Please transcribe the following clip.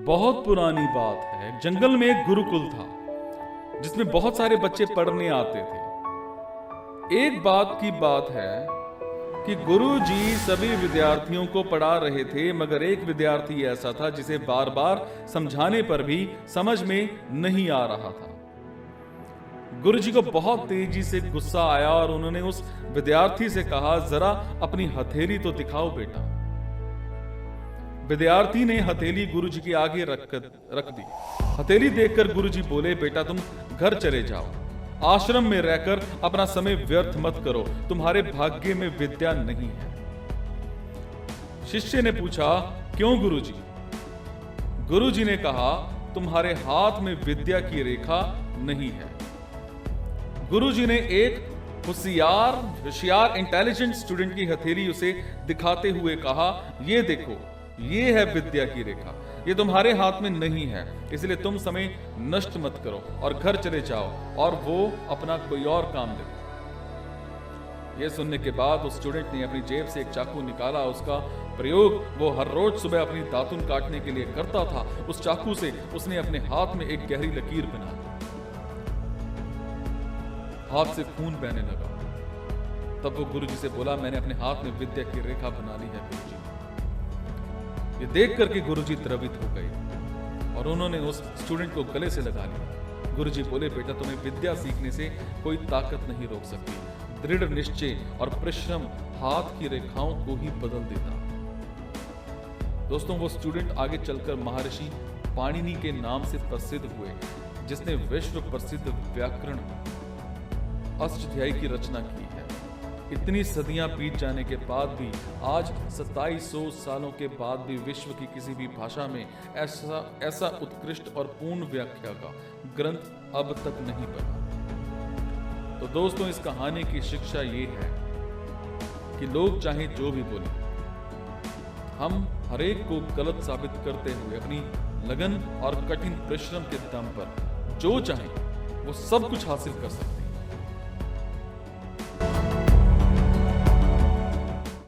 बहुत पुरानी बात है। जंगल में एक गुरुकुल था जिसमें बहुत सारे बच्चे पढ़ने आते थे। एक बात की बात है कि गुरुजी सभी विद्यार्थियों को पढ़ा रहे थे, मगर एक विद्यार्थी ऐसा था जिसे बार बार समझाने पर भी समझ में नहीं आ रहा था। गुरुजी को बहुत तेजी से गुस्सा आया और उन्होंने उस विद्यार्थी से कहा, जरा अपनी हथेली तो दिखाओ बेटा। विद्यार्थी ने हथेली गुरुजी के आगे रख दी। हथेली देखकर गुरुजी बोले, बेटा तुम घर चले जाओ, आश्रम में रहकर अपना समय व्यर्थ मत करो, तुम्हारे भाग्य में विद्या नहीं है। शिष्य ने पूछा, क्यों गुरुजी? गुरुजी ने कहा, तुम्हारे हाथ में विद्या की रेखा नहीं है। गुरुजी ने एक होशियार इंटेलिजेंट स्टूडेंट की हथेली उसे दिखाते हुए कहा, ये देखो, ये है विद्या की रेखा, ये तुम्हारे हाथ में नहीं है, इसलिए तुम समय नष्ट मत करो और घर चले जाओ और वो अपना कोई और काम देखो। यह सुनने के बाद उस स्टूडेंट ने अपनी जेब से एक चाकू निकाला। उसका प्रयोग वो हर रोज सुबह अपनी दातुन काटने के लिए करता था। उस चाकू से उसने अपने हाथ में एक गहरी लकीर बना दी। हाथ से खून बहने लगा। तब वो गुरुजी से बोला, मैंने अपने हाथ में विद्या की रेखा बना ली है गुरुजी। ये देख करके गुरुजी द्रवित हो गए और उन्होंने उस स्टूडेंट को गले से लगा लिया। गुरुजी बोले, बेटा तुम्हें विद्या सीखने से कोई ताकत नहीं रोक सकती। दृढ़ निश्चय और परिश्रम हाथ की रेखाओं को ही बदल देता। दोस्तों, वो स्टूडेंट आगे चलकर महर्षि पाणिनि के नाम से प्रसिद्ध हुए, जिसने विश्व प्रसिद्ध व्याकरण अष्टाध्यायी की रचना की है। इतनी सदियां बीत जाने के बाद भी आज 2700 सालों के बाद भी विश्व की किसी भी भाषा में ऐसा उत्कृष्ट और पूर्ण व्याख्या का ग्रंथ अब तक नहीं बना। तो दोस्तों, इस कहानी की शिक्षा ये है कि लोग चाहे जो भी बोले, हम हरेक को गलत साबित करते हुए अपनी लगन और कठिन परिश्रम के दम पर जो चाहे वो सब कुछ हासिल कर सकते हैं।